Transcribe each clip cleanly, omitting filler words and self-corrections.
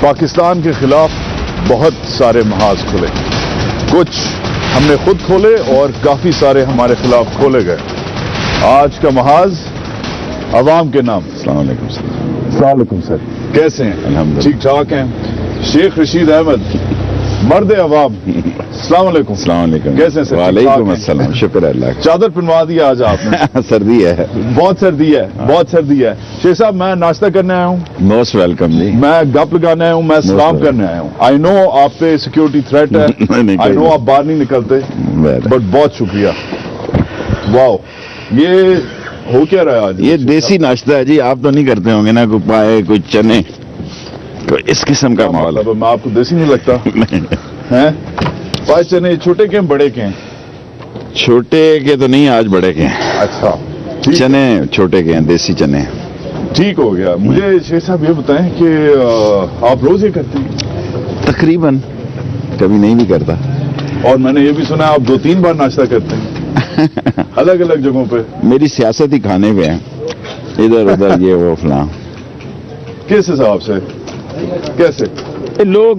پاکستان کے خلاف بہت سارے محاذ کھلے، کچھ ہم نے خود کھولے اور کافی سارے ہمارے خلاف کھولے گئے۔ آج کا محاذ عوام کے نام۔ السلام علیکم سر۔ السلام علیکم سر، کیسے ہیں؟ الحمدللہ ٹھیک ٹھاک ہیں؟ شیخ رشید احمد، مرد عوام، السلام علیکم۔ السلام علیکم۔ کیسے ہیں سر؟ وعلیکم السلام، شکر اللہ کا۔ چادر پنوا دی آج آپ نے؟ سردی ہے، بہت سردی ہے، بہت سردی ہے۔ شیخ صاحب میں ناشتہ کرنے آیا ہوں، موسٹ ویلکم جی۔ میں گپ لگانے آیا ہوں، میں سلام کرنے آیا ہوں۔ آئی نو آپ پہ سیکیورٹی تھریٹ ہے، آئی نو آپ باہر نہیں نکلتے، بٹ بہت شکریہ۔ واو، یہ ہو کیا رہا ہے آج؟ یہ دیسی ناشتہ ہے جی، آپ تو نہیں کرتے ہوں گے نا، کوئی پائے کوئی چنے، کوئی اس قسم کا ماحول ہے۔ میں آپ کو دیسی نہیں لگتا ہیں؟ پائے چنے چھوٹے کے بڑے کے ہیں؟ چھوٹے کے تو نہیں، آج بڑے کے ہیں۔ اچھا، ٹھیک، چنے چھوٹے کے ہیں، دیسی چنے۔ ٹھیک ہو گیا۔ مجھے شیخ صاحب یہ بتائیں کہ آپ روز یہ کرتے ہیں؟ تقریباً، کبھی نہیں بھی کرتا۔ اور میں نے یہ بھی سنا آپ 2-3 بار ناشتہ کرتے ہیں الگ الگ جگہوں پہ۔ میری سیاست ہی کھانے پہ ہے، ادھر ادھر یہ وہ فلاں۔ کس حساب سے؟ کیسے؟ لوگ،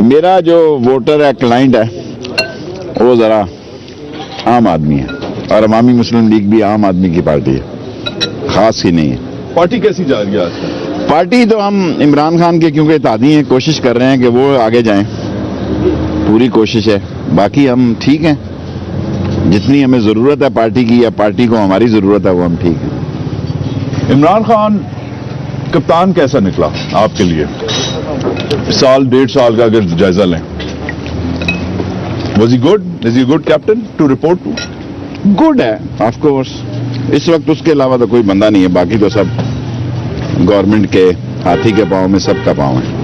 میرا جو ووٹر ہے، کلائنٹ ہے، وہ ذرا عام آدمی ہے، اور عوامی مسلم لیگ بھی عام آدمی کی پارٹی ہے، خاص ہی نہیں ہے۔ پارٹی کیسی جا رہی ہے آج کل؟ پارٹی تو ہم عمران خان کے کیونکہ اتحادی ہیں، کوشش کر رہے ہیں کہ وہ آگے جائیں، پوری کوشش ہے۔ باقی ہم ٹھیک ہیں، جتنی ہمیں ضرورت ہے پارٹی کی یا پارٹی کو ہماری ضرورت ہے، وہ ہم ٹھیک ہیں۔ عمران خان کپتان کیسا نکلا آپ کے لیے؟ سال 1.5 کا اگر جائزہ لیں، was he good? Is he good captain to report to? Good ہے، آف کورس۔ اس وقت اس کے علاوہ تو کوئی بندہ نہیں ہے، باقی تو سب گورنمنٹ کے ہاتھی کے پاؤں میں سب کا پاؤں ہے۔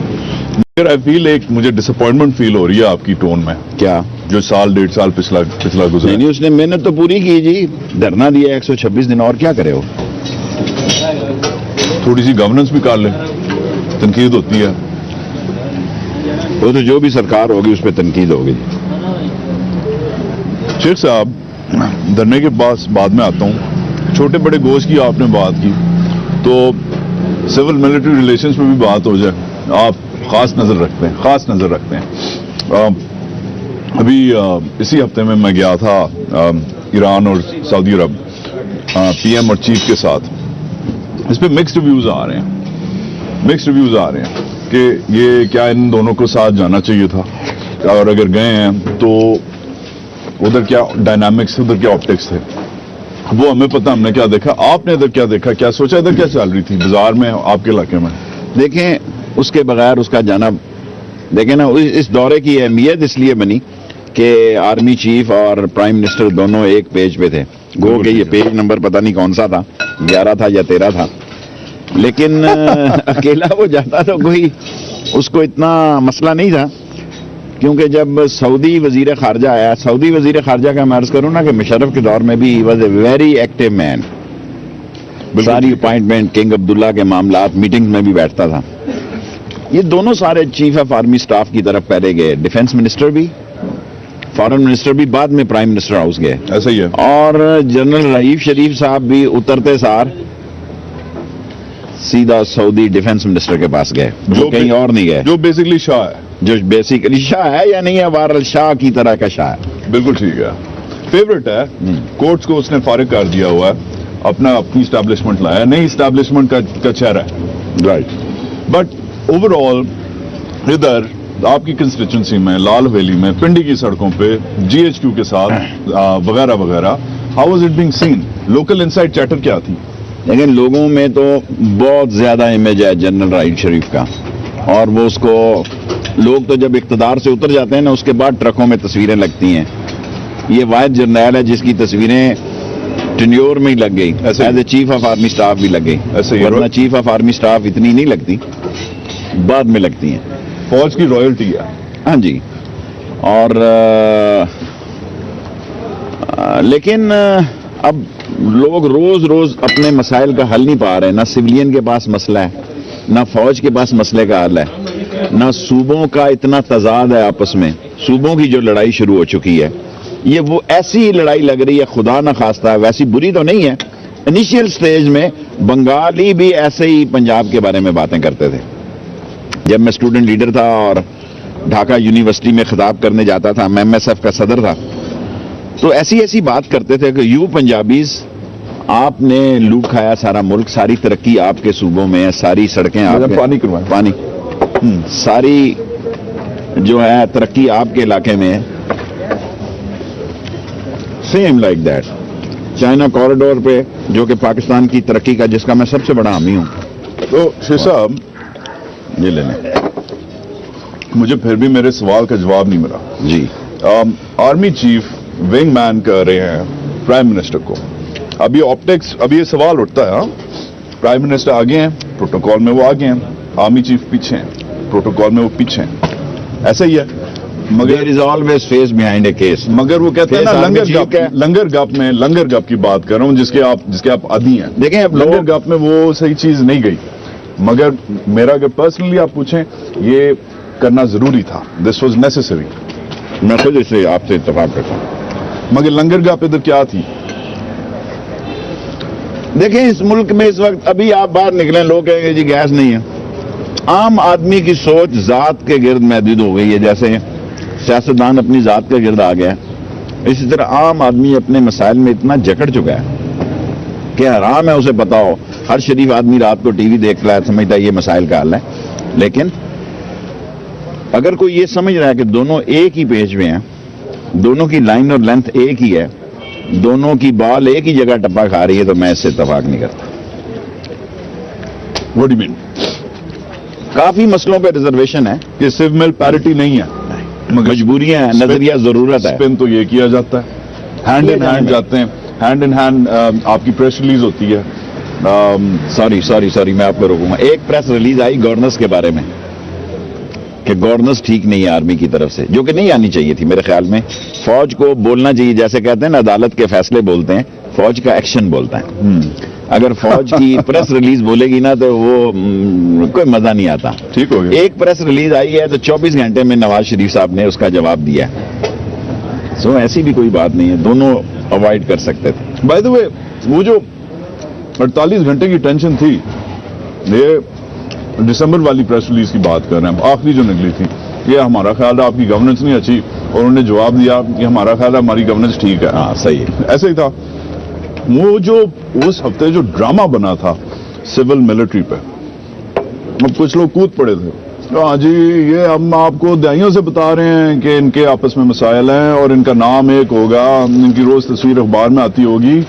آئی فیل ایک مجھے ڈس اپوائنٹمنٹ فیل ہو رہی ہے آپ کی ٹون میں، کیا؟ جو سال 1.5 پچھلا گزرا۔ نہیں، اس نے محنت تو پوری کی جی، دھرنا دیا 126 دن، اور کیا کرے ہو؟ تھوڑی سی گورننس بھی کر لیں، تنقید ہوتی ہے۔ وہ تو جو بھی سرکار ہوگی اس پہ تنقید ہوگی۔ شیخ صاحب، دھرنے کے پاس بعد میں آتا ہوں، چھوٹے بڑے گوشت کی آپ نے بات کی، تو سول ملٹری ریلیشنز پہ بھی بات ہو جائے۔ آپ خاص نظر رکھتے ہیں۔ ابھی اسی ہفتے میں گیا تھا ایران اور سعودی عرب، پی ایم اور چیف کے ساتھ۔ اس پہ مکسڈ ریویوز آ رہے ہیں کہ یہ کیا ان دونوں کو ساتھ جانا چاہیے تھا، اور اگر گئے ہیں تو ادھر کیا ڈائنامکس، ادھر کیا آپٹکس تھے، وہ ہمیں پتہ، ہم نے کیا دیکھا، آپ نے ادھر کیا دیکھا، کیا سوچا، ادھر کیا چل رہی تھی بازار میں آپ کے علاقے میں؟ دیکھیں، اس کے بغیر اس کا جانا، دیکھیں نا، اس دورے کی اہمیت اس لیے بنی کہ آرمی چیف اور پرائم منسٹر دونوں ایک پیج پہ تھے۔ گو کہ یہ پیج نمبر پتہ نہیں کون سا تھا، 11 تھا یا 13 تھا، لیکن اکیلا وہ جاتا تو کوئی اس کو اتنا مسئلہ نہیں تھا، کیونکہ جب سعودی وزیر خارجہ آیا، سعودی وزیر خارجہ کا میں عرض کروں نا کہ مشرف کے دور میں بھی he was a very active man, ساری اپائنٹمنٹ، کنگ عبداللہ کے معاملات، میٹنگ میں بھی بیٹھتا تھا۔ یہ دونوں سارے چیف آف آرمی سٹاف کی طرف پہلے گئے، ڈیفنس منسٹر بھی، فارن منسٹر بھی، بعد میں پرائم منسٹر ہاؤس گئے۔ ایسا ہی ہے۔ اور جنرل رحیف شریف صاحب بھی اترتے سار سیدھا سعودی ڈیفنس منسٹر کے پاس گئے، جو کہیں اور نہیں گئے، جو بیسکلی شاہ ہے، جو بیسیکلی شاہ ہے یا نہیں ہے، بہرحال شاہ کی طرح کا شاہ ہے۔ بالکل ٹھیک ہے، فیوریٹ ہے۔ کورٹس کو اس نے فارغ کر دیا ہوا ہے، اپنی اسٹیبلشمنٹ لایا، نئی اسٹیبلشمنٹ کا چہرہ ہے، رائٹ۔ بٹ اوور آل ادھر آپ کی کنسٹیچوئنسی میں، لال ویلی میں، پنڈی کی سڑکوں پہ، جی ایچ کیو کے ساتھ وغیرہ وغیرہ، how was it being seen? Local insight chatter کیا تھی؟ لیکن لوگوں میں تو بہت زیادہ امیج ہے جنرل رحیف شریف کا، اور وہ اس کو لوگ تو جب اقتدار سے اتر جاتے ہیں نا، اس کے بعد ٹرکوں میں تصویریں لگتی ہیں۔ یہ واحد جرنیل ہے جس کی تصویریں ٹینیور میں ہی لگ گئی، as a chief of army staff بھی لگ گئی، ورنہ چیف آف آرمی سٹاف اتنی نہیں لگتی، بعد میں لگتی ہیں۔ فوج کی رائلٹی ہے۔ ہاں جی، اور لیکن اب لوگ روز روز اپنے مسائل کا حل نہیں پا رہے، نہ سویلین کے پاس مسئلہ ہے، نہ فوج کے پاس مسئلے کا حل ہے، نہ صوبوں کا اتنا تضاد ہے آپس میں، صوبوں کی جو لڑائی شروع ہو چکی ہے، یہ وہ ایسی لڑائی لگ رہی ہے، خدا نہ خواستہ، ویسی بری تو نہیں ہے۔ انیشیل سٹیج میں بنگالی بھی ایسے ہی پنجاب کے بارے میں باتیں کرتے تھے، جب میں اسٹوڈنٹ لیڈر تھا اور ڈھاکہ یونیورسٹی میں خطاب کرنے جاتا تھا، میں MSF کا صدر تھا، تو ایسی بات کرتے تھے کہ یو پنجابیز آپ نے لوٹ کھایا سارا ملک، ساری ترقی آپ کے صوبوں میں ہے، ساری سڑکیں آپ پانی کروائیں، پانی ساری جو ہے ترقی آپ کے علاقے میں ہے. Same like that China corridor پہ جو کہ پاکستان کی ترقی کا جس کا میں سب سے بڑا حامی ہوں. تو شیخ صاحب یہ لے لیں. مجھے پھر بھی میرے سوال کا جواب نہیں ملا. جی آرمی چیف ونگ مین کر رہے ہیں پرائم منسٹر کو. ابھی آپٹکس، ابھی یہ سوال اٹھتا ہے، پرائم منسٹر آگے ہیں، پروٹوکول میں وہ آگے ہیں، آرمی چیف پیچھے ہیں، پروٹوکول میں وہ پیچھے ہیں، ایسا ہی ہے. مگر is always face behind a case. مگر وہ کہتے ہیں نا لنگر گپ میں بات کر رہا ہوں جس کے آپ عادی ہیں. دیکھیں اب لنگر گپ میں وہ صحیح چیز نہیں گئی. مگر میرا اگر پرسنلی آپ پوچھیں یہ کرنا ضروری تھا. This was necessary. میں خود اس سے آپ سے اتفاق کرتا ہوں. مگر لنگر گپ ادھر کیا تھی؟ دیکھیں اس ملک میں اس وقت ابھی آپ باہر نکلیں لوگ کہیں گے جی گیس نہیں ہے. عام آدمی کی سوچ ذات کے گرد محدود ہو گئی ہے. جیسے سیاستدان اپنی ذات کے گرد آ گیا، اسی طرح عام آدمی اپنے مسائل میں اتنا جکڑ چکا ہے کہ حرام ہے اسے پتا ہو. ہر شریف آدمی رات کو ٹی وی دیکھ رہا ہے، سمجھتا ہے یہ مسائل کا حل ہے. لیکن اگر کوئی یہ سمجھ رہا ہے کہ دونوں ایک ہی پیج میں ہیں، دونوں کی لائن اور لینتھ ایک ہی ہے، دونوں کی بال ایک ہی جگہ ٹپا کھا رہی ہے، تو میں اس سے اتفاق نہیں کرتا. What do you mean? کافی مسئلوں پہ ریزرویشن ہے کہ سیو مل پیرٹی نہیں ہے، مجبوریاں ہیں، نظریہ ضرورت ہے. اسپن تو یہ کیا جاتا ہے، ہینڈ ان ہینڈ جاتے ہیں، ہینڈ ان ہینڈ. آپ کی پریس ریلیز ہوتی ہے. سوری میں آپ کو روکوں گا. ایک پریس ریلیز آئی گورننس کے بارے میں کہ گورننس ٹھیک نہیں ہے آرمی کی طرف سے، جو کہ نہیں آنی چاہیے تھی میرے خیال میں. فوج کو بولنا چاہیے، جیسے کہتے ہیں نا عدالت کے فیصلے بولتے ہیں، فوج کا ایکشن بولتا ہے. اگر فوج کی پریس ریلیز بولے گی نا تو وہ کوئی مزہ نہیں آتا. ٹھیک ہو گیا. ایک پریس ریلیز آئی ہے تو 24 گھنٹے میں نواز شریف صاحب نے اس کا جواب دیا. سو ایسی بھی کوئی بات نہیں ہے، دونوں اوائڈ کر سکتے تھے. بائی دا وے وہ جو 48 گھنٹے کی ٹینشن تھی، یہ دسمبر والی پریس ریلیز کی بات کر رہے ہیں، آخری جو نکلی تھی، یہ ہمارا خیال ہے آپ کی گورننس نہیں اچھی، اور انہوں نے جواب دیا کہ ہمارا خیال ہے ہماری گورننس ٹھیک ہے. ہاں صحیح ہے. ایسا ہی تھا. وہ جو اس ہفتے جو ڈرامہ بنا تھا سول ملٹری پہ، اب کچھ لوگ کود پڑے تھے. ہاں جی یہ ہم آپ کو دہائیوں سے بتا رہے ہیں کہ ان کے آپس میں مسائل ہیں اور ان کا نام ایک ہوگا، ان کی روز تصویر اخبار میں آتی ہوگی،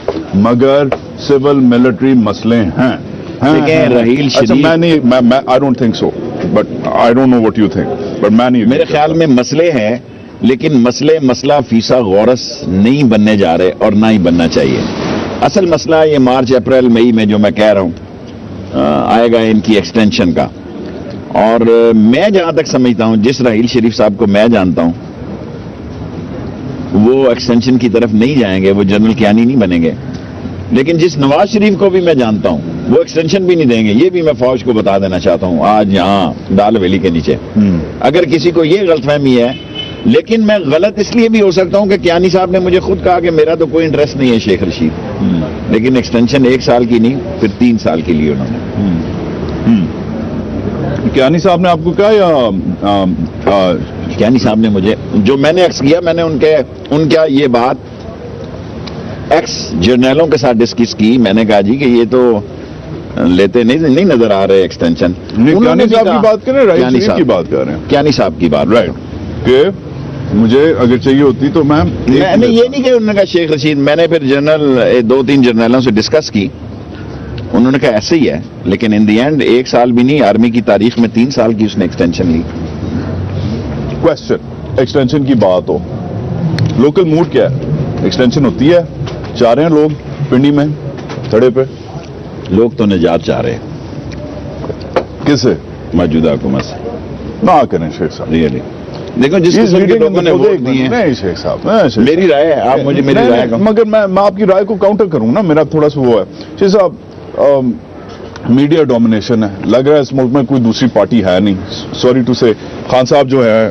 مگر سول ملٹری مسئلے ہیں. رحیل شریف میں نہیں، I don't think so, but I don't know what you think, but میں نہیں. میرے خیال میں مسئلے ہیں، لیکن مسئلہ فیصد غورس نہیں بننے جا رہے اور نہ ہی بننا چاہیے. اصل مسئلہ یہ مارچ اپریل مئی میں جو میں کہہ رہا ہوں آئے گا ان کی ایکسٹینشن کا. اور میں جہاں تک سمجھتا ہوں، جس رحیل شریف صاحب کو میں جانتا ہوں، وہ ایکسٹینشن کی طرف نہیں جائیں گے، وہ جنرل کیانی نہیں بنیں گے. لیکن جس نواز شریف کو بھی میں جانتا ہوں وہ ایکسٹینشن بھی نہیں دیں گے. یہ بھی میں فوج کو بتا دینا چاہتا ہوں آج یہاں ڈال ویلی کے نیچے. اگر کسی کو یہ غلط فہمی ہے، لیکن میں غلط اس لیے بھی ہو سکتا ہوں کہ کیانی صاحب نے مجھے خود کہا کہ میرا تو کوئی انٹرسٹ نہیں ہے شیخ رشید، لیکن ایکسٹینشن 1 سال کی نہیں پھر 3 سال کی لی انہوں نے. کیانی صاحب نے آپ کو کہا یا کیانی صاحب نے مجھے، جو میں نے عکس کیا، میں نے ان کا یہ بات ایکس جرنیلوں کے ساتھ ڈسکس کی. میں نے کہا جی کہ یہ تو لیتے نہیں نظر آ رہے ایکسٹینشن. کیانی صاحب کی بات کر رہے ہیں، رحیل شریف کی بات کر رہے ہیں. کیانی صاحب کی بات، رائٹ، کہ مجھے اگر چاہیے ہوتی تو میں نے یہ نہیں کہ انہوں نے کہا شیخ رشید. میں نے پھر 2-3 جرنیلوں سے ڈسکس کی، انہوں نے کہا ایسے ہی ہے، لیکن ان دی اینڈ 1 سال بھی نہیں، آرمی کی تاریخ میں 3 سال کی اس نے ایکسٹینشن لی. کوشچن ایکسٹینشن کی بات ہو، لوکل موڈ کیا ہے؟ ایکسٹینشن ہوتی ہے؟ چاہ رہے ہیں لوگ پنڈی میں تھڑے پہ؟ لوگ تو نجات چاہ رہے ہیں. کس سے؟ موجودہ حکومت سے. نہ کریں شیخ صاحب، ریئلی دیکھو جس قسم کے لوگوں نے ووٹ دیے ہیں. نہیں شیخ صاحب، میری رائے ہے، آپ مجھے میری رائے مگر میں آپ کی رائے کو کاؤنٹر کروں نا. میرا تھوڑا سا وہ ہے شیخ صاحب، میڈیا ڈومینیشن ہے، لگ رہا ہے اس ملک میں کوئی دوسری پارٹی ہے نہیں. سوری ٹو سے، خان صاحب جو ہے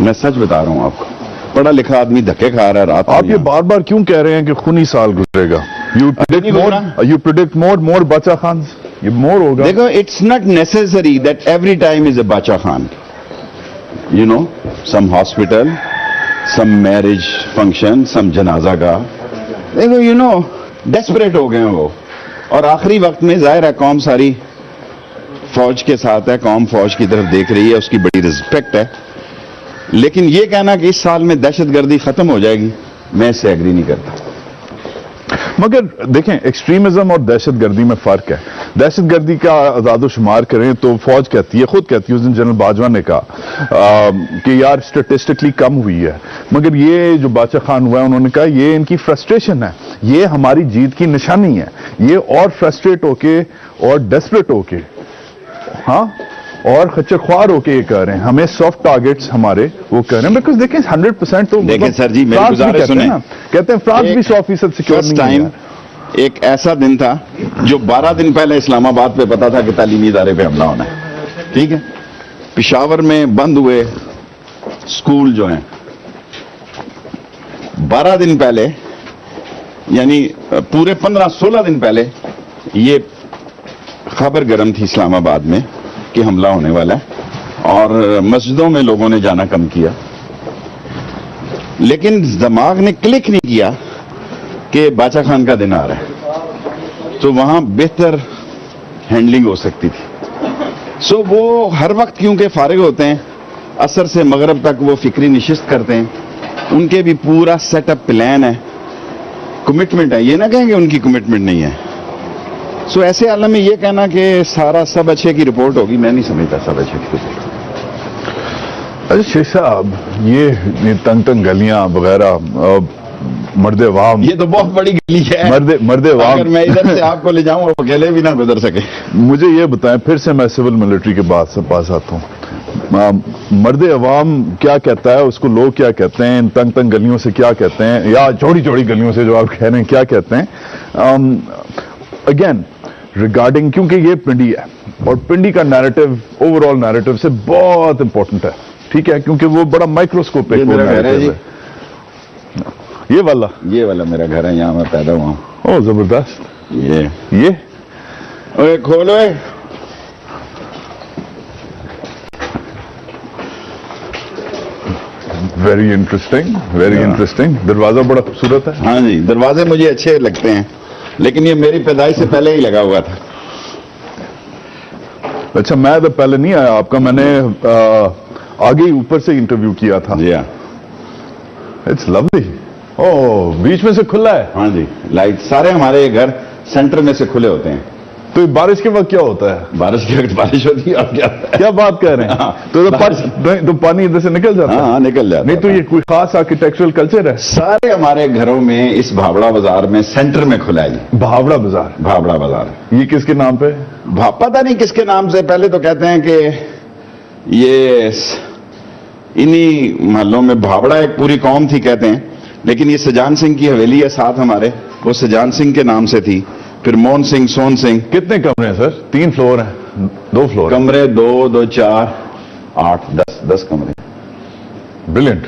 میں سچ بتا رہا ہوں آپ کو, پڑھا لکھا آدمی دھکے کھا رہا ہے رات آپ یہ بار بار کیوں کہہ رہے ہیں کہ خونی سال گزرے گا؟ یو پریڈکٹ مور باچا خان, یہ مور ہوگا. دیکھو, it's not necessary that every time is a Bacha Khan. You know, some hospital, some marriage function, some جنازہ کا, دیکھو یو نو ڈیسپریٹ ہو گئے ہیں وہ. اور آخری وقت میں ظاہر ہے قوم ساری فوج کے ساتھ ہے, قوم فوج کی طرف دیکھ رہی ہے, اس کی بڑی رسپیکٹ ہے. لیکن یہ کہنا کہ اس سال میں دہشت گردی ختم ہو جائے گی, میں اس سے ایگری نہیں کرتا. مگر دیکھیں, ایکسٹریمزم اور دہشت گردی میں فرق ہے. دہشت گردی کا اعداد و شمار کریں تو فوج کہتی ہے, خود کہتی ہے, اس دن جنرل باجوہ نے کہا کہ یار اسٹیٹسٹکلی کم ہوئی ہے. مگر یہ جو باچا خان ہوا ہے, انہوں نے کہا یہ ان کی فرسٹریشن ہے, یہ ہماری جیت کی نشانی ہے. یہ اور فرسٹریٹ ہو کے اور ڈیسپریٹ ہو کے, ہاں, اور خچر خوار ہو کے یہ کہہ رہے ہیں. ہمیں سافٹ ٹارگیٹس ہمارے وہ کہہ رہے ہیں, بیکاز دیکھیں 100% تو دیکھیں سر جی, میری گزارش سنیں. کہتے ہیں فرانس بھی 100% سیکیور نہیں ہے. ٹائم ایک ایسا دن تھا جو 12 دن پہلے اسلام آباد پہ پتا تھا کہ تعلیمی ادارے پہ حملہ ہونا ہے, ٹھیک ہے. پشاور میں بند ہوئے اسکول جو ہیں 12 دن پہلے, یعنی پورے 15-16 دن پہلے یہ خبر گرم تھی اسلام آباد میں کہ حملہ ہونے والا ہے, اور مسجدوں میں لوگوں نے جانا کم کیا. لیکن دماغ نے کلک نہیں کیا کہ باچا خان کا دن آ رہا ہے, تو وہاں بہتر ہینڈلنگ ہو سکتی تھی. سو وہ ہر وقت کیونکہ فارغ ہوتے ہیں, عصر سے مغرب تک وہ فکری نشست کرتے ہیں, ان کے بھی پورا سیٹ اپ پلان ہے, کمٹمنٹ ہے. یہ نہ کہیں کہ ان کی کمٹمنٹ نہیں ہے. سو ایسے عالم میں یہ کہنا کہ سارا سب اچھے کی رپورٹ ہوگی, میں نہیں سمجھتا سب اچھے کی رپورٹ. اچھا شیخ صاحب, یہ تنگ گلیاں وغیرہ, مرد عوام, یہ تو بہت بڑی گلی ہے. مرد عوام, اگر میں ادھر سے آپ کو لے جاؤں اور اکیلے بھی نہ گزر سکے. مجھے یہ بتائیں, پھر سے میں سول ملٹری کے بعد سے پاس آتا ہوں. مرد عوام کیا کہتا ہے, اس کو لوگ کیا کہتے ہیں, ان تنگ گلیوں سے کیا کہتے ہیں, یا چھوٹی گلیوں سے جو آپ کہہ رہے ہیں کیا کہتے ہیں؟ اگین ریگارڈنگ, کیونکہ یہ پنڈی ہے اور پنڈی کا نیریٹو اوور آل نیریٹو سے بہت امپورٹنٹ ہے, ٹھیک ہے, کیونکہ وہ بڑا مائکروسکوپ ہے. یہ والا میرا گھر ہے, یہاں میں پیدا ہوا ہوں. او زبردست. یہ اوے کھولو, ویری انٹرسٹنگ. دروازہ بڑا خوبصورت ہے. ہاں جی, دروازے مجھے اچھے لگتے ہیں, لیکن یہ میری پیدائش سے پہلے ہی لگا ہوا تھا. اچھا, میں تو پہلے نہیں آیا آپ کا, میں نے آگے ہی اوپر سے انٹرویو کیا تھا. جی ہاں, اٹس لولی. او, بیچ میں سے کھلا ہے. ہاں جی, لائٹ سارے ہمارے گھر سینٹر میں سے کھلے ہوتے ہیں. تو بارش کے وقت کیا ہوتا ہے؟ بارش کے وقت بارش ہوتی ہے. آپ کیا بات کہہ رہے ہیں؟ تو پانی ادھر سے نکل جاتا ہے. ہاں, نکل جاتا ہے. نہیں تو یہ کوئی خاص آرکیٹیکچرل کلچر ہے؟ سارے ہمارے گھروں میں اس بھاوڑا بازار میں سینٹر میں کھلا ہے جی. بھاوڑا بازار یہ کس کے نام پہ؟ پتہ نہیں کس کے نام سے. پہلے تو کہتے ہیں کہ یہ انہی محلوں میں بھاوڑا ایک پوری قوم تھی کہتے ہیں, لیکن یہ سجان سنگھ کی حویلی ہے ساتھ ہمارے, وہ سجان سنگھ کے نام سے تھی. پھر مون سنگھ, سون سنگھ. کتنے کمرے ہیں سر؟ 3 فلور ہیں, 2 فلور کمرے؟ 2 4 8 10 کمرے. بریلینٹ.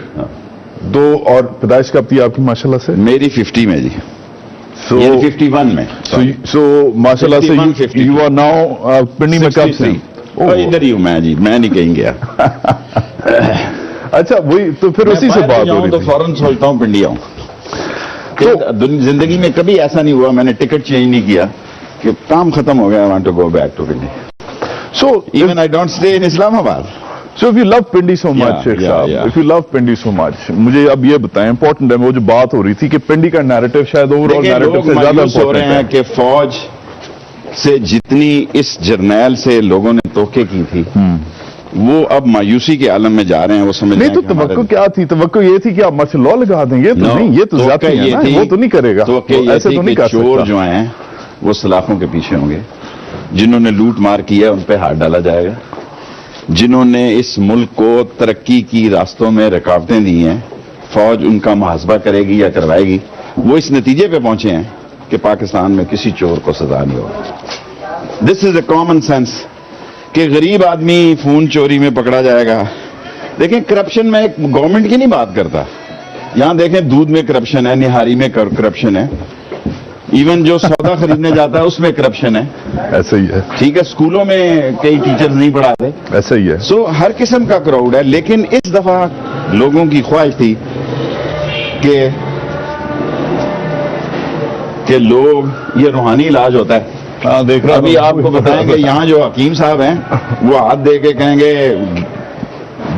دو. اور پیدائش کب تھی آپ کی ماشاءاللہ سے؟ میری 50 میں جی. 51 میں. سو ماشاءاللہ سے یو آر ناؤ پنڈی میں کب سے؟ ادھر ہی ہوں میں جی, میں نہیں کہیں گیا. اچھا, وہی تو پھر اسی سے بات ہو رہی تو فوراً سوچتا ہوں پنڈی آؤں. زندگی میں کبھی ایسا نہیں ہوا میں نے ٹکٹ چینج نہیں کیا کہ کام ختم ہو گیا, I want to go back to Pindi. So even I don't stay in Islamabad. So if you love Pindi so much, Sheikh Saab, if you love Pindi so much, مجھے اب یہ بتائیں, important ہے, وہ جو بات ہو رہی تھی کہ پنڈی کا نیریٹو شاید اوور آل نیریٹو سے زیادہ امپورٹنٹ ہے. کہ فوج سے جتنی اس جرنیل سے لوگوں نے توقع کی تھی, وہ اب مایوسی کے عالم میں جا رہے ہیں. وہ سمجھ نہیں تو توقع کیا تھی؟ توقع یہ تھی کہ آپ مارشل لا لگا دیں. یہ تو نہیں, یہ تو زیادتی ہے نا, وہ تو نہیں کرے گا. ایسے تو نہیں کر سکتا. چور جو ہیں وہ سلاخوں کے پیچھے ہوں گے, جنہوں نے لوٹ مار کیا ان پہ ہاتھ ڈالا جائے گا, جنہوں نے اس ملک کو ترقی کی راستوں میں رکاوٹیں دی ہیں فوج ان کا محاسبہ کرے گی یا کروائے گی. وہ اس نتیجے پہ پہنچے ہیں کہ پاکستان میں کسی چور کو سزا نہیں ہوگی. دس از اے کامن سینس کہ غریب آدمی فون چوری میں پکڑا جائے گا, دیکھیں کرپشن میں گورنمنٹ کی نہیں بات کرتا. یہاں دیکھیں دودھ میں کرپشن ہے, نہاری میں کرپشن ہے, ایون جو سودا خریدنے جاتا ہے اس میں کرپشن ہے. ایسا ہی ہے, ٹھیک ہے, اسکولوں میں کئی ٹیچرز نہیں پڑھا رہے. ایسا ہی ہے. سو ہر قسم کا کراؤڈ ہے. لیکن اس دفعہ لوگوں کی خواہش تھی کہ لوگ یہ روحانی علاج ہوتا ہے. ہاں دیکھ رہا ابھی آپ کو بتائیں کہ یہاں جو حکیم صاحب ہیں وہ ہاتھ دے کے کہیں گے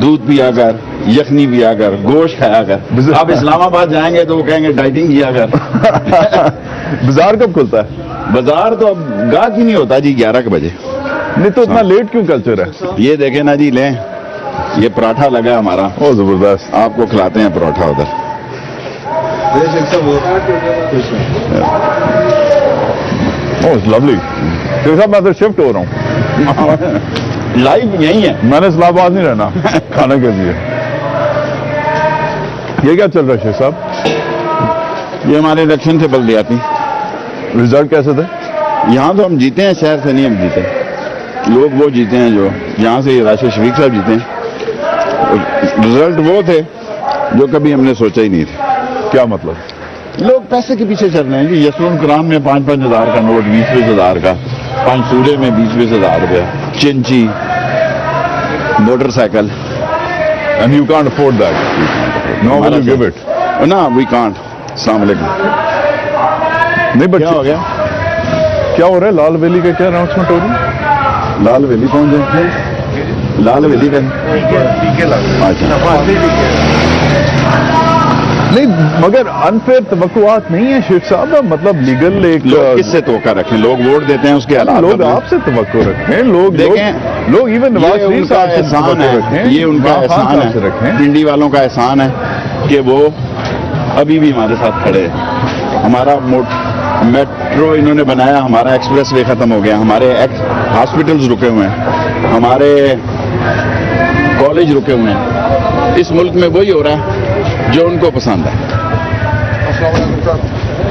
دودھ پیا کر, یخنی پیا کر, گوشت کھایا کر. آپ اسلام آباد جائیں گے تو وہ کہیں گے ڈائٹنگ کیا کر. بازار کب کھلتا ہے؟ بازار تو اب گاہک ہی نہیں ہوتا جی 11 بجے. نہیں تو اتنا لیٹ کیوں کلچر ہے؟ یہ دیکھیں نا جی, لیں یہ پراٹھا لگا ہمارا, او زبردست. آپ کو کھلاتے ہیں پراٹھا ادھر. لولی. شیخ صاحب میں ادھر شفٹ ہو رہا ہوں, لائیو یہی ہے. میں نے اسلام آباد نہیں رہنا کھانے کے لیے. یہ کیا چل رہا ہے شیخ صاحب؟ یہ ہمارے الیکشن سے بلدیاتی. رزلٹ کیسے تھے؟ یہاں تو ہم جیتے ہیں, شہر سے نہیں ہم جیتے. لوگ وہ جیتے ہیں جو یہاں سے راشد شفیق صاحب جیتے ہیں. رزلٹ وہ تھے جو کبھی ہم نے سوچا ہی نہیں تھا. کیا مطلب؟ لوگ پیسے کے پیچھے چل رہے ہیں جی. یسون قرآن میں 5-5 ہزار کا نوٹ, 20-20 ہزار کا, 5 سورے میں 20-20 ہزار روپیہ, چنچی, motorcycle. And you can't afford that. No will you give it. نا وی کانٹ. السلام علیکم. نہیں بٹ کیا ہو گیا؟ کیا ہو رہا ہے؟ لال ویلی کا کیا اناؤنسمنٹ ہو رہی ہے؟ لال ویلی کون جائے؟ لال ویلی کا نہیں, مگر انفیئر توقعات نہیں ہیں شیخ صاحب. مطلب لیگل ایک کس سے توقع رکھیں؟ لوگ ووٹ دیتے ہیں اس کے حالات. لوگ آپ سے توقع رکھیں. لوگ دیکھیں, لوگ ایون نواز شریف صاحب سے احسان ہے, یہ ان کا احسان ہے, پنڈی والوں کا احسان ہے کہ وہ ابھی بھی ہمارے ساتھ کھڑے ہیں. ہمارا میٹرو انہوں نے بنایا, ہمارا ایکسپریس وے ختم ہو گیا, ہمارے ہاسپٹلز رکے ہوئے ہیں, ہمارے کالج رکے ہوئے ہیں. اس ملک میں وہی ہو رہا ہے جو ان کو پسند ہے.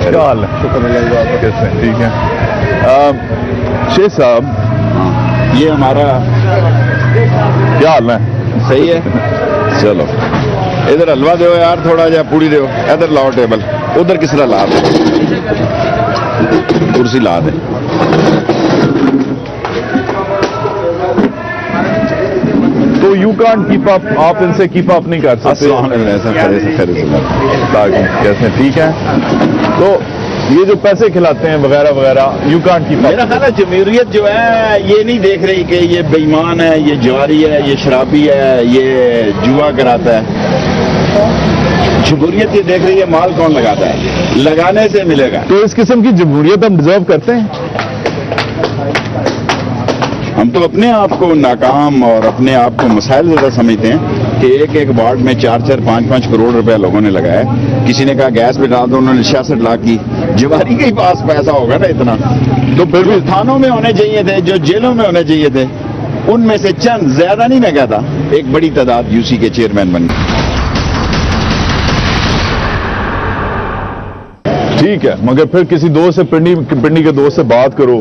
کیا حال ہے؟ شکر اللہ. کیسے ہیں؟ ٹھیک ہے. شیخ صاحب یہ ہمارا کیا حال ہے؟ صحیح ہے. چلو ادھر حلوہ دو یار, تھوڑا جا پوڑی دو. ادھر لاؤ ٹیبل, ادھر کس طرح لا دے, کرسی لا دے. تو یو کانٹ کیپ اپ, آپ ان سے کیپ اپ نہیں کر سکتے. کیسے ٹھیک ہے. تو یہ جو پیسے کھلاتے ہیں وغیرہ وغیرہ, یو کانٹ کیپ اپ. میرا خیال ہے جمہوریت جو ہے یہ نہیں دیکھ رہی کہ یہ بے ایمان ہے, یہ جواری ہے, یہ شرابی ہے, یہ جوا کراتا ہے. جمہوریت یہ دیکھ رہی ہے مال کون لگاتا ہے, لگانے سے ملے گا. تو اس قسم کی جمہوریت ہم ڈیزرو کرتے ہیں. ہم تو اپنے آپ کو ناکام اور اپنے آپ کو مسائل زیادہ سمجھتے ہیں کہ ایک وارڈ میں 4-4, 5-5 کروڑ روپے لوگوں نے لگایا. کسی نے کہا گیس پہ ڈال دو, انہوں نے 66 لاکھ کی. جواری کے پاس پیسہ ہوگا نا اتنا, تو پھر بھی تھانوں میں ہونے چاہیے تھے, جو جیلوں میں ہونے چاہیے تھے, ان میں سے چند, زیادہ نہیں میں کہتا, ایک بڑی تعداد یو سی کے چیئرمین بن گئے. ٹھیک ہے, مگر پھر کسی دوست سے, پنڈی کے دوست سے بات کرو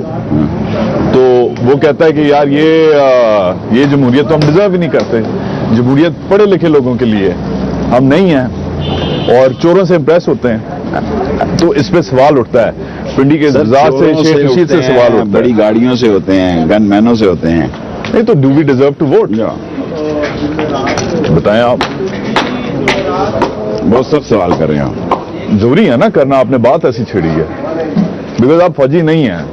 تو وہ کہتا ہے کہ یار یہ جمہوریت تو ہم ڈیزرو ہی نہیں کرتے. جمہوریت پڑھے لکھے لوگوں کے لیے, ہم نہیں ہیں, اور چوروں سے امپریس ہوتے ہیں. تو اس پہ سوال اٹھتا ہے, پنڈی کے ذات سے, شیخ رشید سے سوال اٹھتا ہے. بڑی گاڑیوں سے ہوتے ہیں, گن مینوں سے ہوتے ہیں. نہیں تو do we deserve to vote? بتائیں آپ. بہت سخت سوال کر رہے ہیں. ضروری ہے نا کرنا, آپ نے بات ایسی چھڑی ہے, بیکاز آپ فوجی نہیں ہیں,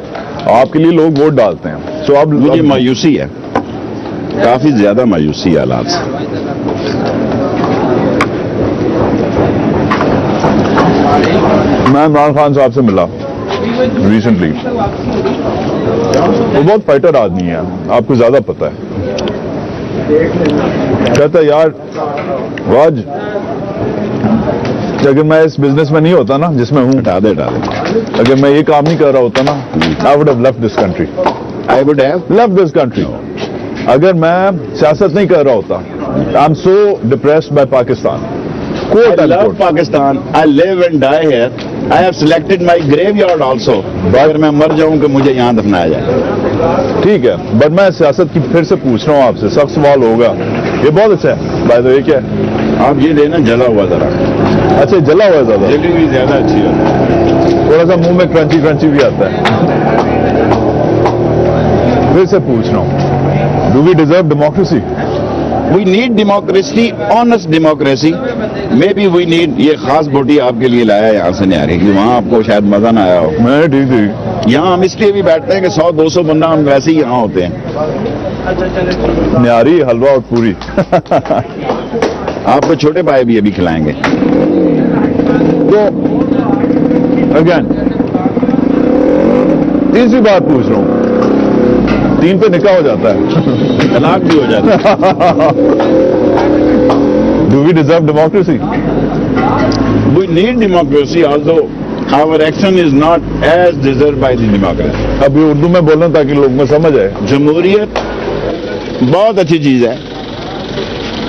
آپ کے لیے لوگ ووٹ ڈالتے ہیں. سو اب مجھے مایوسی ہے, کافی زیادہ مایوسی ہے حالات سے. میں عمران خان صاحب سے ملا ریسنٹلی. وہ بہت فائٹر آدمی ہے, آپ کو زیادہ پتہ ہے. کہتا ہے یار واج, اگر میں اس بزنس میں نہیں ہوتا نا جس میں ہوں, اگر میں یہ کام نہیں کر رہا ہوتا نا, I would have left this country. I would have left this country. اگر میں سیاست نہیں کر رہا ہوتا, I'm so depressed by Pakistan. I love Pakistan. I live and die here. I have selected my graveyard also. اگر میں مر جاؤں کہ مجھے یہاں دفنایا جائے. ٹھیک ہے, بٹ میں سیاست کی پھر سے پوچھ رہا ہوں آپ سے, سخت سوال ہوگا. یہ بہت اچھا ہے بائی دا وے. کیا ہے؟ آپ یہ لینا جلا ہوا ذرا, اچھا جلا ہوا ہے زیادہ, جلی ہوئی زیادہ اچھی ہوتی ہے. تھوڑا سا منہ میں کرنچی کرنچی بھی آتا ہے. پھر سے پوچھ رہا ہوں, do we deserve democracy? We need democracy, honest democracy. Maybe we need, یہ خاص بوٹی آپ کے لیے لایا ہے یہاں سے نیاری کی, وہاں آپ کو شاید مزہ نہ آیا ہو. میں ٹھیک ٹھیک. یہاں ہم اس لیے بھی بیٹھتے ہیں کہ 100-200 بندہ ہم ویسے ہی یہاں ہوتے ہیں. نیاری, حلوہ اور پوری. آپ کو چھوٹے پائے بھی ابھی کھلائیں گے. تو اگین تیسری بات پوچھ رہا ہوں, 3 پہ نکاح ہو جاتا ہے, طلاق بھی ہو جاتا ہے. Do we deserve democracy? We need democracy, although our action is not as deserved by the democracy. ابھی اردو میں بول رہا ہوں تاکہ لوگوں کو سمجھ آئے. جمہوریت بہت اچھی چیز ہے,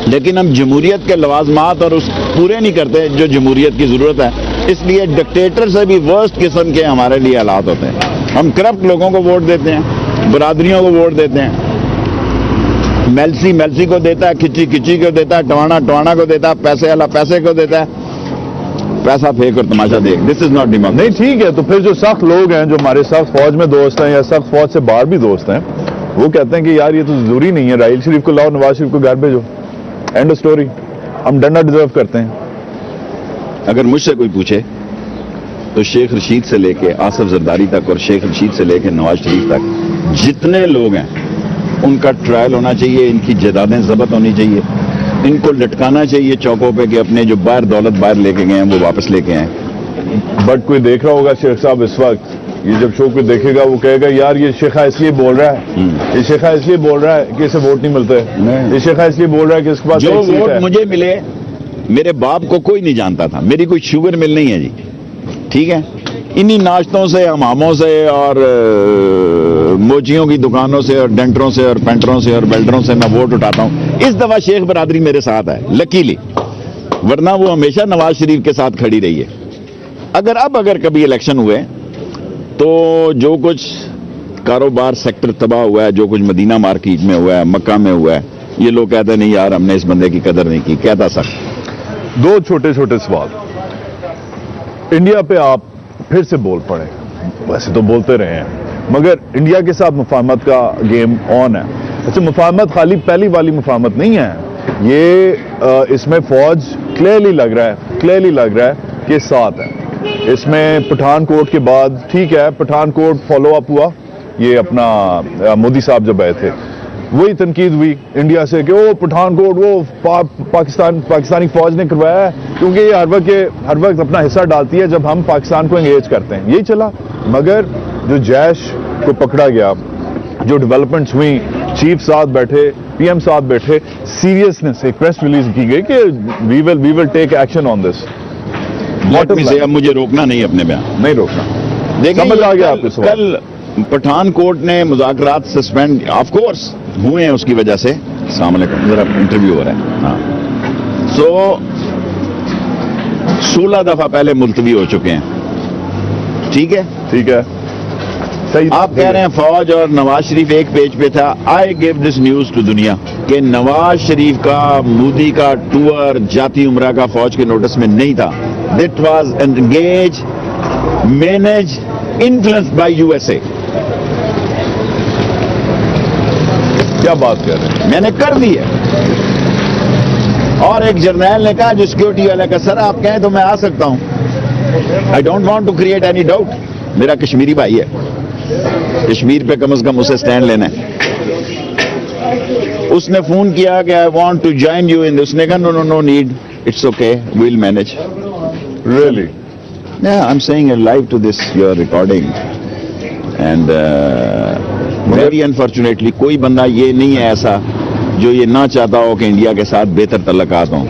لیکن ہم جمہوریت کے لوازمات اور اس پورے نہیں کرتے جو جمہوریت کی ضرورت ہے. اس لیے ڈکٹیٹر سے بھی ورسٹ قسم کے ہمارے لیے حالات ہوتے ہیں. ہم کرپٹ لوگوں کو ووٹ دیتے ہیں, برادریوں کو ووٹ دیتے ہیں. میلسی کو دیتا ہے, کھچی کو دیتا ہے, ٹوانا کو دیتا ہے, پیسے والا پیسے کو دیتا ہے. پیسہ پھینک اور تماشا دیکھ. دس از ناٹ ڈیموکریسی. نہیں ٹھیک ہے, تو پھر جو سخت لوگ ہیں جو ہمارے سخت فوج میں دوست ہیں یا سخت فوج سے باہر بھی دوست ہیں, وہ کہتے ہیں کہ یار یہ تو ضروری نہیں ہے, راحیل شریف کو لاؤ, نواز شریف کو گھر بھیجو, اینڈ آف سٹوری. ہم ڈنڈا ڈیزرو کرتے ہیں. اگر مجھ سے کوئی پوچھے تو شیخ رشید سے لے کے آصف زرداری تک اور شیخ رشید سے لے کے نواز شریف تک جتنے لوگ ہیں ان کا ٹرائل ہونا چاہیے, ان کی جائیدادیں ضبط ہونی چاہیے, ان کو لٹکانا چاہیے چوکوں پہ کہ اپنے جو باہر دولت باہر لے کے گئے ہیں وہ واپس لے کے آئیں. بٹ کوئی دیکھ رہا ہوگا شیخ صاحب اس وقت, یہ جب شو کو دیکھے گا وہ کہے گا یار یہ شیخہ اس لیے بول رہا ہے, یہ شیخہ اس لیے بول رہا ہے کہ اسے ووٹ نہیں ملتے, یہ شیخہ اس لیے بول رہا ہے کہ اس کے پاس جو ایک سیٹ ووٹ ہے. مجھے ملے, میرے باپ کو کوئی نہیں جانتا تھا, میری کوئی شوگر مل نہیں ہے جی, ٹھیک ہے. انہی ناشتوں سے, ہماموں سے اور موچیوں کی دکانوں سے اور ڈینٹروں سے اور پینٹروں سے اور بیلڈروں سے میں ووٹ اٹھاتا ہوں. اس دفعہ شیخ برادری میرے ساتھ ہے لکیلی, ورنہ وہ ہمیشہ نواز شریف کے ساتھ کھڑی رہی ہے. اگر کبھی الیکشن ہوئے تو جو کچھ کاروبار سیکٹر تباہ ہوا ہے, جو کچھ مدینہ مارکیٹ میں ہوا ہے, مکہ میں ہوا ہے, یہ لوگ کہتے ہیں نہیں یار ہم نے اس بندے کی قدر نہیں کی. کہتا سخت 2 چھوٹے چھوٹے سوال. انڈیا پہ آپ پھر سے بول پڑے, ویسے تو بولتے رہے ہیں مگر انڈیا کے ساتھ مفاہمت کا گیم آن ہے. اچھا, مفاہمت خالی پہلی والی مفاہمت نہیں ہے, یہ اس میں فوج کلیئرلی لگ رہا ہے کہ ساتھ ہے. اس میں پٹھان کوٹ کے بعد ٹھیک ہے, پٹھان کوٹ فالو اپ ہوا, یہ اپنا مودی صاحب جب آئے تھے وہی تنقید ہوئی انڈیا سے کہ وہ پٹھان کوٹ وہ پاکستانی فوج نے کروایا ہے کیونکہ یہ ہر وقت اپنا حصہ ڈالتی ہے جب ہم پاکستان کو انگیج کرتے ہیں. یہی چلا. مگر جو جیش کو پکڑا گیا, جو ڈیولپمنٹس ہوئی, چیف ساتھ بیٹھے, پی ایم ساتھ بیٹھے, سیریسنس ایک پریس ریلیز کی گئی کہ وی ول ٹیک ایکشن آن دس. اب مجھے روکنا نہیں اپنے بیان, نہیں روکنا. سمجھ آ گیا آپ کو سوال. کل پٹھان کوٹ نے مذاکرات سسپینڈ آف کورس ہوئے ہیں اس کی وجہ سے. السلام علیکم, ذرا انٹرویو ہو رہا ہے. ہاں, سو 16 دفعہ پہلے ملتوی ہو چکے ہیں, ٹھیک ہے. صحیح. آپ کہہ رہے ہیں فوج اور نواز شریف ایک پیج پہ تھا. آئی گیو دس نیوز ٹو دنیا کہ نواز شریف کا مودی کا ٹور جاتی عمرہ کا فوج کے نوٹس میں نہیں تھا. That was engage, manage, influenced by USA. کیا بات کر رہے ہیں؟ میں نے کر دی ہے. اور ایک جرنیل نے کہا جو سیکورٹی والے کا, سر آپ کہیں تو میں آ سکتا ہوں. I don't want to create any doubt. میرا کشمیری بھائی ہے, کشمیر پہ کم از کم اسے سٹینڈ لینا ہے. اس نے فون کیا کہ I want to join you in. اس نے کہا no need, it's okay, we'll manage. Really? Yeah, I'm saying live to this your recording and very unfortunately کوئی بندہ یہ نہیں ہے ایسا جو یہ نہ چاہتا ہو کہ انڈیا کے ساتھ بہتر تعلقات ہوں.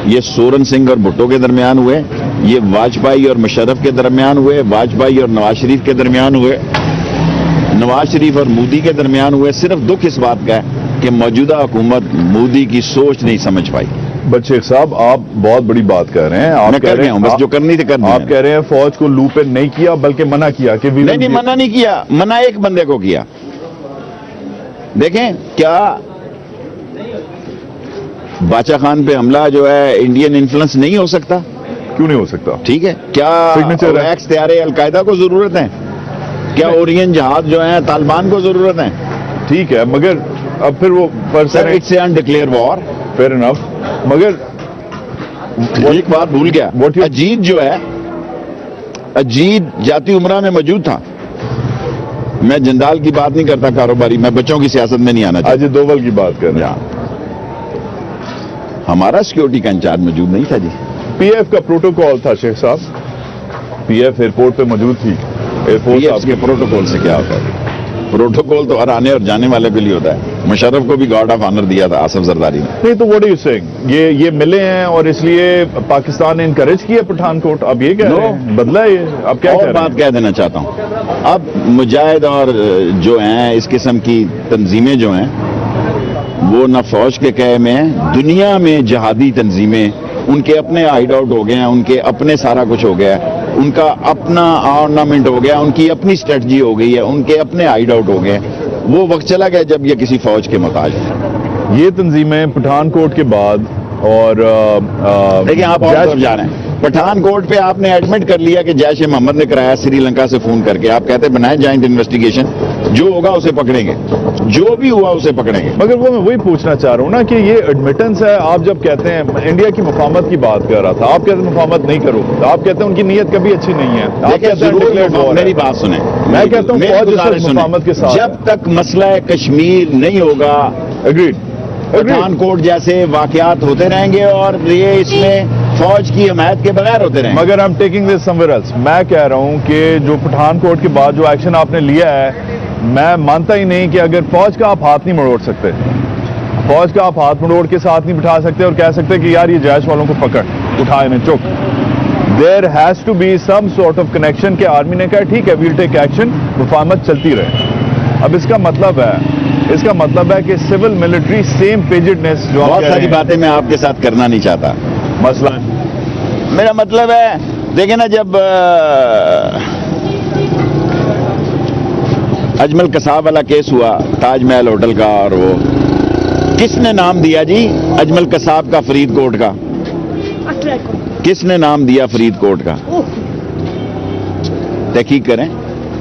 یہ سورن سنگھ اور بھٹو کے درمیان ہوئے, یہ واجپئی اور مشرف کے درمیان ہوئے, واجپئی اور نواز شریف کے درمیان ہوئے, نواز شریف اور مودی کے درمیان ہوئے. صرف دکھ اس بات کا ہے کہ موجودہ حکومت مودی کی سوچ نہیں سمجھ پائی. بٹ شیخ صاحب آپ بہت بڑی بات کر رہے ہیں. آپ کہہ رہے ہیں بس جو کرنی تھی کرنی. آپ کہہ رہے ہیں فوج کو لوپ ان نہیں کیا بلکہ منع کیا کہ نہیں, منع نہیں کیا, منع ایک بندے کو کیا. دیکھیں کیا باچا خان پہ حملہ جو ہے انڈین انفلوئنس نہیں ہو سکتا؟ کیوں نہیں ہو سکتا؟ ٹھیک ہے، کیا Signature ہے۔ ایکس تیارے القاعدہ کو ضرورت ہے؟ کیا اورین جہاد جو ہیں طالبان کو ضرورت ہے؟ ٹھیک ہے، مگر اب پھر وہ sir it's a انڈکلیئر war. Fair enough, مگر ایک بات بھول گیا، اجیت جو ہے، اجیت جاتی عمرہ میں موجود تھا. میں جندال کی بات نہیں کرتا کاروباری، میں بچوں کی سیاست میں نہیں آنا چاہتا. اجے دوول کی بات کر رہے ہیں. ہمارا سیکورٹی کا انچارج موجود نہیں تھا جی. پی ایف کا پروٹوکول تھا شیخ صاحب، پی ایف ایئرپورٹ پہ موجود تھی. ایئرپورٹ کے پروٹوکول سے کیا ہوتا ہے؟ پروٹوکول تو ہر آنے اور جانے والے کے لیے ہوتا ہے. مشرف کو بھی گارڈ آف آنر دیا تھا آصف زرداری نے. نہیں تو واٹ آر یو سیئنگ، یہ ملے ہیں اور اس لیے پاکستان نے انکریج کیا پٹھان کوٹ. اب یہ کہہ رہے ہیں بدلا ہے یہ، اب کیا اور بات کہہ دینا چاہتا ہوں، اب مجاہد اور جو ہیں اس قسم کی تنظیمیں جو ہیں وہ نہ فوج کے قے میں ہیں، دنیا میں جہادی تنظیمیں ان کے اپنے ہائیڈ آؤٹ ہو گئے ہیں، ان کے اپنے سارا کچھ ہو گیا ہے، ان کا اپنا آرنامنٹ ہو گیا، ان کی اپنی اسٹریٹجی ہو گئی ہے، ان کے اپنے ہائیڈ آؤٹ ہو گئے. وہ وقت چلا گیا جب یہ کسی فوج کے محتاج ہیں. یہ تنظیمیں پٹھان کوٹ کے بعد اور لیکن آپ اور طرف جا رہے ہیں. پٹھان کوٹ پہ آپ نے ایڈمٹ کر لیا کہ جیش محمد نے کرایا سری لنکا سے فون کر کے. آپ کہتے بنائیں جوائنٹ انویسٹیگیشن، جو ہوگا اسے پکڑیں گے، جو بھی ہوا اسے پکڑیں گے. مگر وہ میں وہی پوچھنا چاہ رہا ہوں نا کہ یہ ایڈمیٹنس ہے. آپ جب کہتے ہیں انڈیا کی مفاہمت کی بات کر رہا تھا، آپ کہتے ہیں مفاہمت نہیں کرو، آپ کہتے ہیں ان کی نیت کبھی اچھی نہیں ہے. آپ کہتے ہیں میری بات سنیں، میں کہتا ہوں فوج اس مفاہمت کے ساتھ. جب تک مسئلہ کشمیر نہیں ہوگا، اگریڈ، پٹھان کوٹ جیسے واقعات ہوتے رہیں گے اور یہ اس میں فوج کی حمایت کے بغیر ہوتے رہیں گے. مگر I'm taking this somewhere else. میں کہہ رہا ہوں کہ جو پٹھان کوٹ کے بعد جو ایکشن آپ نے لیا ہے، میں مانتا ہی نہیں کہ اگر فوج کا آپ ہاتھ نہیں مڑوڑ سکتے، فوج کا آپ ہاتھ مڑوڑ کے ساتھ نہیں بٹھا سکتے اور کہہ سکتے کہ یار یہ جیش والوں کو پکڑ اٹھا انہیں چک. There has to be some sort of connection کہ آرمی نے کہا ٹھیک ہے we'll take action، مفاہمت چلتی رہے. اب اس کا مطلب ہے کہ سول ملٹری سیم پیجڈنس جو بہت ساری باتیں میں آپ کے ساتھ کرنا نہیں چاہتا. مسئلہ میرا مطلب ہے دیکھیں نا، جب اجمل قصاب والا کیس ہوا تاج محل ہوٹل کا، اور وہ کس نے نام دیا جی اجمل قصاب کا فرید کوٹ کا؟ کس نے نام دیا فرید کوٹ کا؟ تحقیق کریں.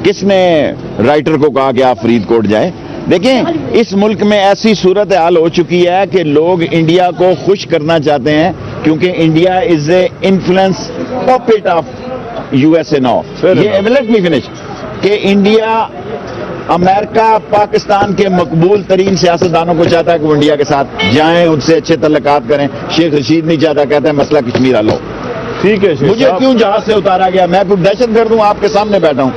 کس نے رائٹر کو کہا کہ آپ فرید کوٹ جائیں؟ دیکھیں اس ملک میں ایسی صورت حال ہو چکی ہے کہ لوگ انڈیا کو خوش کرنا چاہتے ہیں کیونکہ India is a influence puppet of U S A now. یہ لیٹ می فنش کہ انڈیا، امریکہ پاکستان کے مقبول ترین سیاستدانوں کو چاہتا ہے کہ وہ انڈیا کے ساتھ جائیں، ان سے اچھے تعلقات کریں. شیخ رشید نہیں چاہتا، کہتا ہے مسئلہ کشمیر حل ہو. ٹھیک ہے. مجھے کیوں جہاز سے اتارا گیا؟ میں کوئی دہشت گرد ہوں؟ آپ کے سامنے بیٹھا ہوں.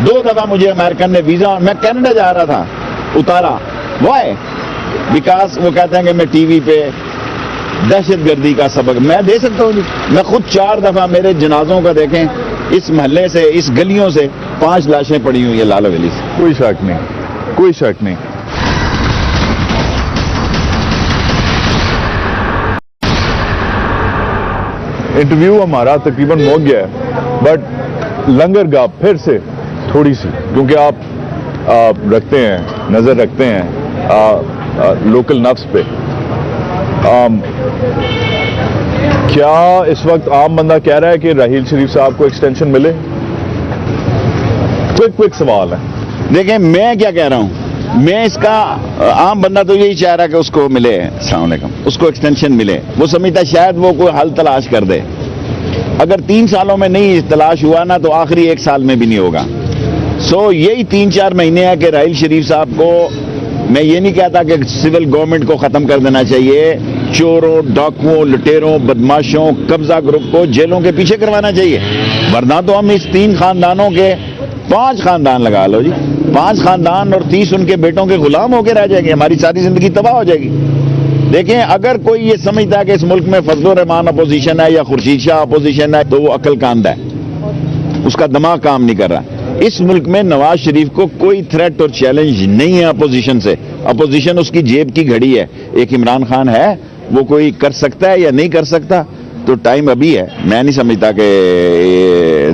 2 دفعہ مجھے امریکن نے ویزا، میں کینیڈا جا رہا تھا، اتارا. وائی؟ بیکاز وہ کہتے ہیں کہ میں ٹی وی پہ دہشت گردی کا سبق میں دے سکتا ہوں. میں خود 4 دفعہ میرے جنازوں کا دیکھیں، اس محلے سے، اس گلیوں سے 5 لاشیں پڑی ہوئی ہیں لال ویلی سے. کوئی شک نہیں، کوئی شک نہیں. انٹرویو ہمارا تقریباً ہو گیا ہے، بٹ لنگر گاہ پھر سے تھوڑی سی، کیونکہ آپ رکھتے ہیں، نظر رکھتے ہیں لوکل نفس پہ. کیا اس وقت عام بندہ کہہ رہا ہے کہ راحیل شریف صاحب کو ایکسٹینشن ملے؟ کوئک سوال ہے. دیکھیں میں کیا کہہ رہا ہوں، میں اس کا عام بندہ تو یہی چاہ رہا کہ اس کو ملے، السلام علیکم، اس کو ایکسٹینشن ملے. وہ سمجھتا شاید وہ کوئی حل تلاش کر دے. اگر 3 سالوں میں نہیں تلاش ہوا نا تو آخری 1 سال میں بھی نہیں ہوگا. یہی 3-4 مہینے ہیں کہ راحیل شریف صاحب کو، میں یہ نہیں کہتا کہ سول گورنمنٹ کو ختم کر دینا چاہیے، چوروں، ڈاکوؤں، لٹیروں، بدماشوں، قبضہ گروپ کو جیلوں کے پیچھے کروانا چاہیے. ورنہ تو ہم اس 3 خاندانوں کے 5 خاندان لگا لو جی، 5 خاندان اور 30 ان کے بیٹوں کے غلام ہو کے رہ جائیں گے. ہماری ساری زندگی تباہ ہو جائے گی. دیکھیں اگر کوئی یہ سمجھتا ہے کہ اس ملک میں فضل الرحمان اپوزیشن ہے یا خورشید شاہ اپوزیشن ہے تو وہ عقل کاندہ ہے، اس کا دماغ کام نہیں کر رہا. اس ملک میں نواز شریف کو کوئی تھریٹ اور چیلنج نہیں ہے اپوزیشن سے. اپوزیشن اس کی جیب کی گھڑی ہے. ایک عمران خان ہے، وہ کوئی کر سکتا ہے یا نہیں کر سکتا، تو ٹائم ابھی ہے. میں نہیں سمجھتا کہ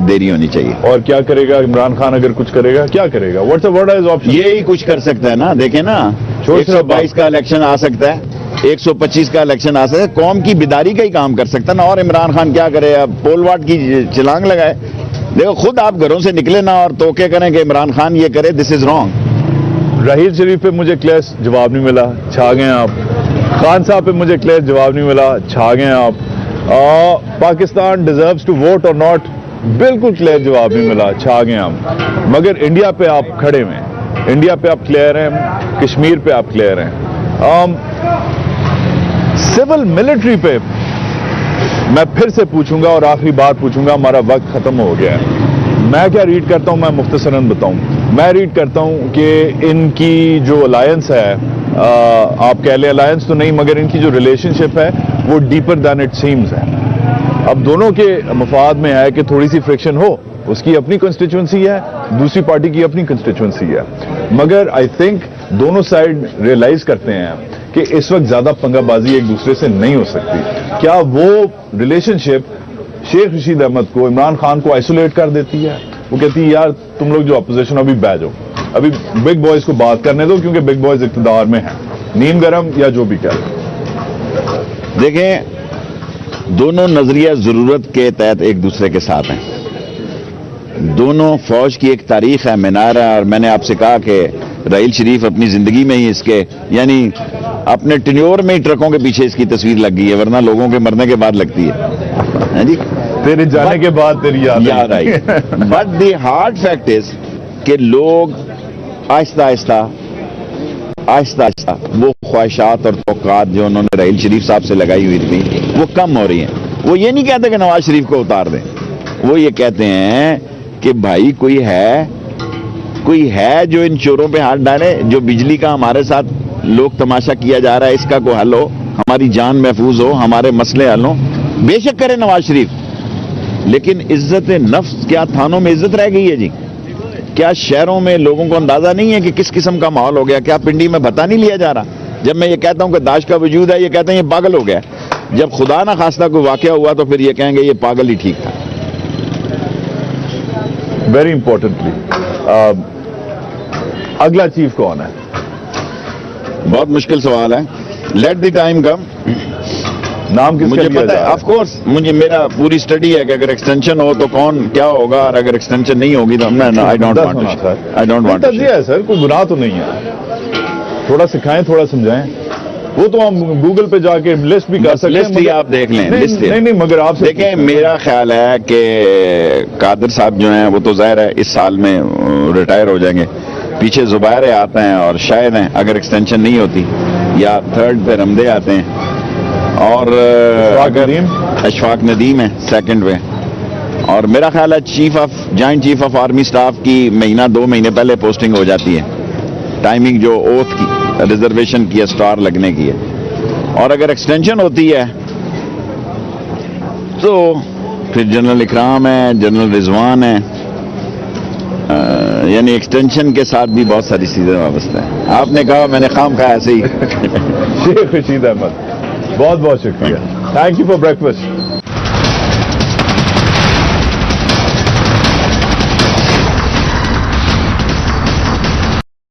دیری ہونی چاہیے. اور کیا کرے گا عمران خان؟ اگر کچھ کرے گا کیا کرے گا؟ What's option? یہی کچھ کر سکتا ہے نا. دیکھیں نا 122 کا الیکشن آ سکتا ہے. 125 کا الیکشن آ سکتا ہے, قوم کی بیداری کا ہی کام کر سکتا نا. اور عمران خان کیا کرے, اب پول واٹ کی چلانگ لگائے. دیکھو خود آپ گھروں سے نکلے نا اور توقع کریں کہ عمران خان یہ کرے, دس از رانگ. راحیل شریف پہ مجھے کلیئر جواب نہیں ملا, چھا گئے آپ. خان صاحب پہ مجھے کلیئر جواب نہیں ملا, چھا گئے آپ. پاکستان ڈیزروز ٹو ووٹ اور ناٹ, بالکل کلیئر جواب نہیں ملا, چھا گئے آپ. مگر انڈیا پہ آپ کھڑے ہوئے ہیں, انڈیا پہ آپ کلیئر ہیں, کشمیر پہ آپ کلیئر ہیں. سول ملٹری پہ میں پھر سے پوچھوں گا اور آخری بات پوچھوں گا, ہمارا وقت ختم ہو گیا ہے. میں کیا ریڈ کرتا ہوں, میں مختصراً بتاؤں. میں ریڈ کرتا ہوں کہ ان کی جو الائنس ہے, آپ کہہ لیں الائنس تو نہیں مگر ان کی جو ریلیشن شپ ہے وہ ڈیپر دین اٹ سیمز ہے. اب دونوں کے مفاد میں ہے کہ تھوڑی سی فرکشن ہو, اس کی اپنی کنسٹیچوئنسی ہے, دوسری پارٹی کی اپنی کنسٹیچوئنسی ہے. مگر آئی تھنک دونوں سائڈ ریئلائز کرتے ہیں کہ اس وقت زیادہ پنگا بازی ایک دوسرے سے نہیں ہو سکتی. کیا وہ ریلیشن شپ شیخ رشید احمد کو, عمران خان کو آئسولیٹ کر دیتی ہے؟ وہ کہتی ہے یار تم لوگ جو اپوزیشن ابھی بہ جاؤ, ابھی بگ بوائز کو بات کرنے دو کیونکہ بگ بوائز اقتدار میں ہیں, نیم گرم یا جو بھی کہہ لو. دیکھیں دونوں نظریہ ضرورت کے تحت ایک دوسرے کے ساتھ ہیں. دونوں فوج کی ایک تاریخ ہے, مینار ہے. اور میں نے آپ سے کہا کہ راحیل شریف اپنی زندگی میں ہی اس کے یعنی اپنے ٹینیور میں ہی ٹرکوں کے پیچھے اس کی تصویر لگ گئی ہے, ورنہ لوگوں کے مرنے کے بعد لگتی ہے جی, تیرے جانے کے بعد تیری یاد آئی. But the hard fact is کہ لوگ آہستہ آہستہ آہستہ آہستہ وہ خواہشات اور توقعات جو انہوں نے راحیل شریف صاحب سے لگائی ہوئی تھی وہ کم ہو رہی ہیں. وہ یہ نہیں کہتے کہ نواز شریف کو اتار دیں, وہ یہ کہتے ہیں کہ بھائی کوئی ہے جو ان چوروں پہ ہاتھ ڈالے, جو بجلی کا ہمارے ساتھ لوگ تماشا کیا جا رہا ہے اس کا کوئی حل ہو, ہماری جان محفوظ ہو, ہمارے مسئلے حل ہوں. بے شک کرے نواز شریف, لیکن عزت نفس کیا تھانوں میں عزت رہ گئی ہے جی؟ کیا شہروں میں لوگوں کو اندازہ نہیں ہے کہ کس قسم کا ماحول ہو گیا؟ کیا پنڈی میں بتا نہیں لیا جا رہا؟ جب میں یہ کہتا ہوں کہ داعش کا وجود ہے, یہ کہتے ہیں یہ پاگل ہو گیا. جب خدا نہ خواستہ کوئی واقعہ ہوا تو پھر یہ کہیں گے یہ پاگل ہی ٹھیک تھا. ویری امپورٹنٹلی اگلا چیف کون ہے؟ بہت مشکل سوال ہے. لیٹ دی ٹائم کم. نام کس مجھے کا پتا ہے, آف کورس مجھے میرا پوری اسٹڈی ہے کہ اگر ایکسٹینشن ہو تو کون کیا ہوگا, اور اگر ایکسٹینشن نہیں ہوگی تو آئی ڈونٹ وانٹ. تجزیہ ہے سر, کوئی گناہ تو نہیں ہے. تھوڑا سکھائیں, تھوڑا سمجھائیں. وہ تو ہم گوگل پہ جا کے لسٹ بھی کر سکتے ہیں. لسٹ ہی آپ دیکھ لیں. نہیں مگر آپ سے دیکھیں, میرا خیال ہے کہ قادر صاحب جو ہیں وہ تو ظاہر ہے اس سال میں ریٹائر ہو جائیں گے. پیچھے زبیر آتے ہیں اور شاید ہیں اگر ایکسٹینشن نہیں ہوتی, یا تھرڈ پہ رمدے آتے ہیں, اور اگر اشفاق ندیم ہے سیکنڈ پہ. اور میرا خیال ہے joint chief of army staff کی مہینہ 2 مہینے پہلے پوسٹنگ ہو جاتی ہے. ٹائمنگ جو اوتھ کی ریزرویشن کی ہے, اسٹار لگنے کی ہے. اور اگر ایکسٹینشن ہوتی ہے تو پھر جنرل اکرام ہے, جنرل رضوان ہے. یعنی ایکسٹینشن کے ساتھ بھی بہت ساری چیزیں وابستہ ہیں. آپ نے کہا, میں نے خام کہا ایسے ہی. شیخ رشید احمد, بہت بہت شکریہ. Thank you for breakfast.